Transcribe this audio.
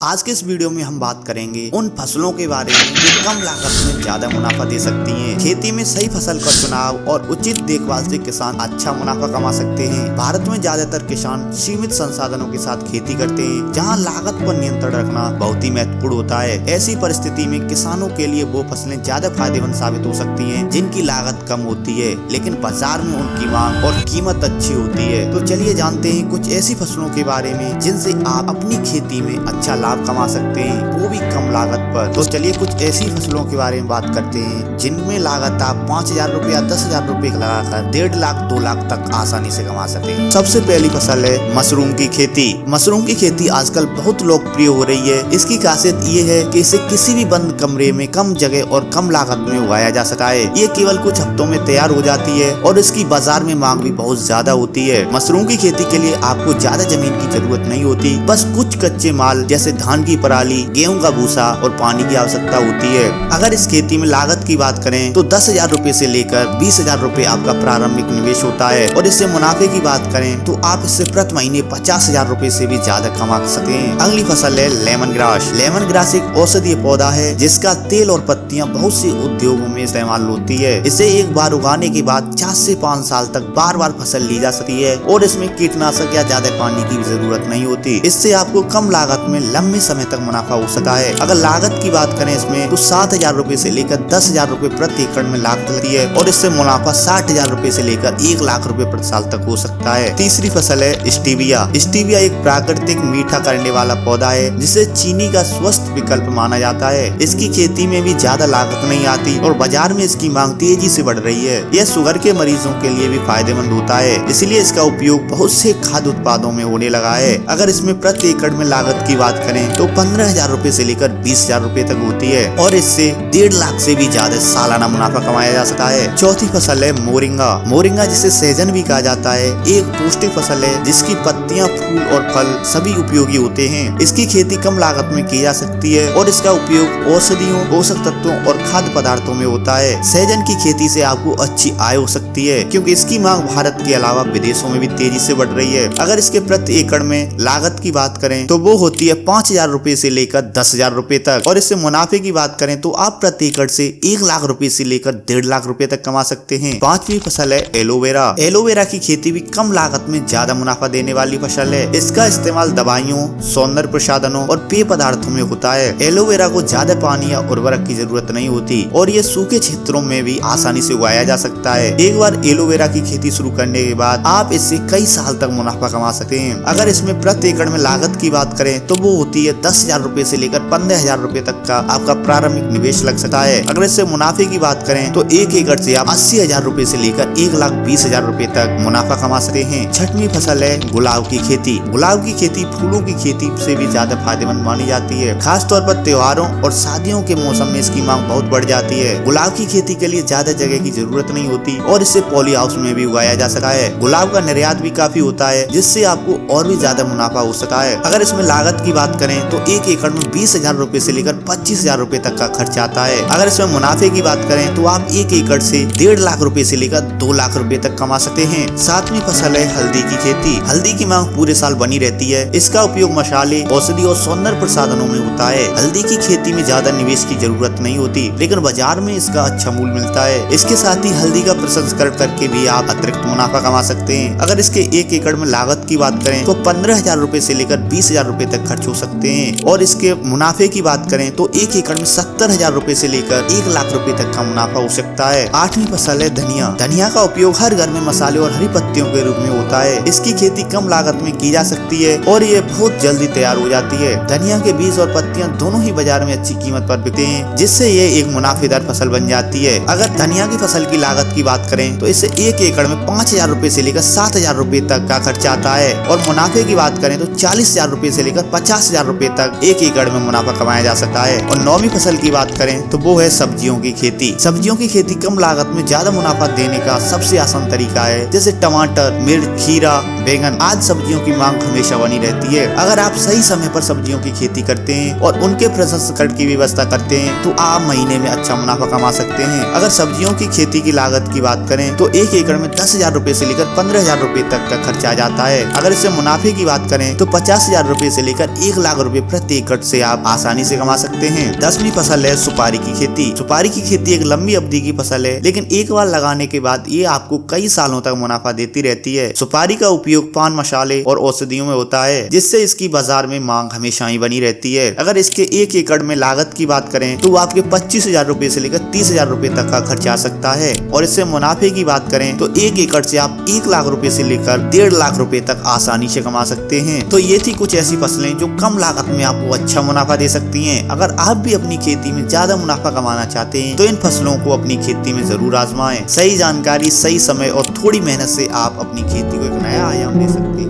आज के इस वीडियो में हम बात करेंगे उन फसलों के बारे में जो कम लागत में ज्यादा मुनाफा दे सकती हैं। खेती में सही फसल का चुनाव और उचित देखभाल से किसान अच्छा मुनाफा कमा सकते हैं। भारत में ज्यादातर किसान सीमित संसाधनों के साथ खेती करते हैं, जहां लागत पर नियंत्रण रखना बहुत ही महत्वपूर्ण होता है। ऐसी परिस्थिति में किसानों के लिए वो फसलें ज्यादा फायदेमंद साबित हो सकती है जिनकी लागत कम होती है लेकिन बाजार में उनकी मांग और कीमत अच्छी होती है। तो चलिए जानते हैं कुछ ऐसी फसलों के बारे में जिनसे आप अपनी खेती में अच्छा लाभ कमा सकते हैं, वो भी कम लागत पर। तो चलिए कुछ ऐसी फसलों के बारे में बात करते हैं जिनमें लागत आप 5,000 रुपए या 10,000 रुपए लगाकर 1.5 लाख 2 लाख तक आसानी से कमा सके। सबसे पहली फसल है मशरूम की खेती। मशरूम की खेती आजकल बहुत लोकप्रिय हो रही है। इसकी खासियत ये है कि इसे किसी भी बंद कमरे में कम जगह और कम लागत में उगाया जा सकता है। ये केवल कुछ हफ्तों में तैयार हो जाती है और इसकी बाजार में मांग भी बहुत ज्यादा होती है। मशरूम की खेती के लिए आपको ज्यादा जमीन की जरूरत नहीं होती, बस कुछ कच्चे माल जैसे धान की पराली, गेहूं का भूसा और पानी की आवश्यकता होती है। अगर इस खेती में लागत की बात करें तो 10,000 रुपए से लेकर 20,000 रुपए आपका प्रारंभिक निवेश होता है और इससे मुनाफे की बात करें तो आप इससे प्रति महीने 50,000 रुपए से भी ज्यादा कमा सकते हैं। अगली फसल है लेमन ग्रास। लेमन ग्रास एक औषधीय पौधा है जिसका तेल और पत्तियां बहुत सी उद्योगों में इस्तेमाल होती है। इसे एक बार उगाने के बाद 4 से 5 साल तक बार बार फसल ली जा सकती है और इसमें कीटनाशक या ज्यादा पानी की जरूरत नहीं होती। इससे आपको कम लागत में लंबे समय तक मुनाफा हो सकता है। अगर लागत की बात करें इसमें तो 7,000 रुपए से लेकर 10,000 रुपए प्रति एकड़ में लागत लगती है और इससे मुनाफा 60,000 रुपए से लेकर 1 लाख रुपए प्रति साल तक हो सकता है। तीसरी फसल है स्टीविया। स्टीविया एक प्राकृतिक मीठा करने वाला पौधा है जिसे चीनी का स्वस्थ विकल्प माना जाता है। इसकी खेती में भी ज्यादा लागत नहीं आती और बाजार में इसकी मांग तेजी से बढ़ रही है। यह शुगर के मरीजों के लिए भी फायदेमंद होता है, इसलिए इसका उपयोग बहुत से खाद्य उत्पादों में होने लगा है। अगर इसमें प्रति एकड़ में लागत की बात करें तो 15,000 रुपए से लेकर 20,000 रुपए तक होती है और इससे 1.5 लाख से भी ज्यादा सालाना मुनाफा कमाया जा सकता है। चौथी फसल है मोरिंगा। मोरिंगा जिसे सहजन भी कहा जाता है, एक पौष्टिक फसल है जिसकी पत्तियां, फूल और फल सभी उपयोगी होते हैं। इसकी खेती कम लागत में की जा सकती है और इसका उपयोग औषधियों, पोषक तत्वों और खाद्य पदार्थों में होता है। सहजन की खेती से आपको अच्छी आय हो सकती है क्योंकि इसकी मांग भारत के अलावा विदेशों में भी तेजी से बढ़ रही है। अगर इसके प्रति एकड़ में लागत की बात करें तो वो होती है 5,000 रुपए से लेकर 10,000 रुपए तक और इससे मुनाफे की बात करें तो आप प्रति एकड़ से 1 लाख रुपए से लेकर 1.5 लाख रुपए तक कमा सकते हैं। पांचवी फसल है एलोवेरा। एलोवेरा की खेती भी कम लागत में ज्यादा मुनाफा देने वाली फसल है। इसका इस्तेमाल दवाइयों, सौंदर्य प्रसाधनों और पेय पदार्थों में होता है। एलोवेरा को ज्यादा पानी या उर्वरक की जरूरत नहीं होती और ये सूखे क्षेत्रों में भी आसानी से उगाया जा सकता है। एक बार एलोवेरा की खेती शुरू करने के बाद आप इससे कई साल तक मुनाफा कमा सकते हैं। अगर इसमें प्रति एकड़ में लागत की बात करें तो वो होती है 10,000 रुपए से लेकर 15,000 रुपए तक का आपका प्रारंभिक निवेश लग सकता है। अगर इससे मुनाफे की बात करें तो 1 एकड़ से आप 80,000 रुपए से लेकर 1,20,000 रुपए तक मुनाफा कमा सकते हैं। छठवीं फसल है गुलाब की खेती। गुलाब की खेती फूलों की खेती से भी ज्यादा फायदेमंद मानी जाती है। खास तौर पर त्योहारों और शादियों के मौसम में इसकी मांग बहुत बढ़ जाती है। गुलाब की खेती के लिए ज्यादा जगह की जरूरत नहीं होती और इसे पॉली हाउस में भी उगाया जा सकता है। गुलाब का निर्यात भी काफी होता है जिससे आपको और भी ज्यादा मुनाफा हो सकता है। अगर इसमें लागत की बात करें तो 1 एकड़ में 20,000 रुपए से लेकर 25,000 रुपए तक का खर्च आता है। अगर इसमें मुनाफे की बात करें तो आप 1 एकड़ से 1.5 लाख रुपए से लेकर 2 लाख रुपए तक कमा सकते हैं। सातवीं फसल है हल्दी की खेती। हल्दी की मांग पूरे साल बनी रहती है। इसका उपयोग मसाले, औषधि और सौंदर्य प्रसाधनों में होता है। हल्दी की खेती में ज्यादा निवेश की जरूरत नहीं होती लेकिन बाजार में इसका अच्छा मूल्य मिलता है। इसके साथ ही हल्दी का प्रसंस्करण करके भी आप अतिरिक्त मुनाफा कमा सकते हैं। अगर इसके 1 एकड़ में लागत की बात करें तो 15,000 रुपए से लेकर 20,000 रुपए तक खर्च हो सकते हैं और इसके मुनाफे की बात करें तो 1 एकड़ में 70,000 रुपए से लेकर 1 लाख रुपए तक का मुनाफा हो सकता है। आठवीं फसल है धनिया। धनिया का उपयोग हर घर में मसाले और हरी पत्तियों के रूप में होता है। इसकी खेती कम लागत में की जा सकती है और ये बहुत जल्दी तैयार हो जाती है। धनिया के बीज और पत्तियां दोनों ही बाजार में अच्छी कीमत पर बिकते हैं जिससे ये एक मुनाफेदार फसल बन जाती है। अगर धनिया की फसल की लागत की बात करें तो इससे 1 एकड़ में 5,000 रुपए से लेकर 7,000 रुपए तक का खर्चा आता है और मुनाफे की बात करें तो 40,000 रुपए से लेकर 50,000 रुपए तक 1 एकड़ में में मुनाफा कमाया जा सकता है। और 9वीं फसल की बात करें तो वो है सब्जियों की खेती। सब्जियों की खेती कम लागत में ज्यादा मुनाफा देने का सबसे आसान तरीका है। जैसे टमाटर, मिर्च, खीरा, बैंगन आदि सब्जियों की मांग हमेशा बनी रहती है। अगर आप सही समय पर सब्जियों की खेती करते हैं और उनके प्रसंस्करण की व्यवस्था करते हैं तो आप महीने में अच्छा मुनाफा कमा सकते हैं। अगर सब्जियों की खेती की लागत की बात करें तो 1 एकड़ में 10,000 रुपए से लेकर 15,000 रुपए तक का खर्चा आ जाता है। अगर इससे मुनाफे की बात करें तो 50,000 रुपए से लेकर 1 लाख रुपए प्रति एकड़ से आप आसानी से कमा सकते हैं। 10वीं फसल है सुपारी की खेती। सुपारी की खेती एक लंबी अवधि की फसल है, लेकिन एक बार लगाने के बाद ये आपको कई सालों तक मुनाफा देती रहती है। सुपारी का उपयोग पान मसाले और औषधियों में होता है, जिससे इसकी बाजार में मांग हमेशा ही बनी रहती है। अगर इसके 1 एकड़ में लागत की बात करें तो आपके 25,000 रुपए से लेकर 30,000 रुपए तक का खर्चा आ सकता है। और इससे मुनाफे की बात करें तो 1 एकड़ से आप 1 लाख रुपए से लेकर 1.5 लाख रुपए तक आसानी से कमा सकते हैं। तो ये थी कुछ ऐसी फसलें जो कम लागत में आपको अच्छा मुनाफा दे सकती हैं। अगर आप भी अपनी खेती में ज्यादा मुनाफा कमाना चाहते हैं तो इन फसलों को अपनी खेती में जरूर आजमाएं। सही जानकारी, सही समय और थोड़ी मेहनत से आप अपनी खेती को एक नया आयाम दे सकते हैं।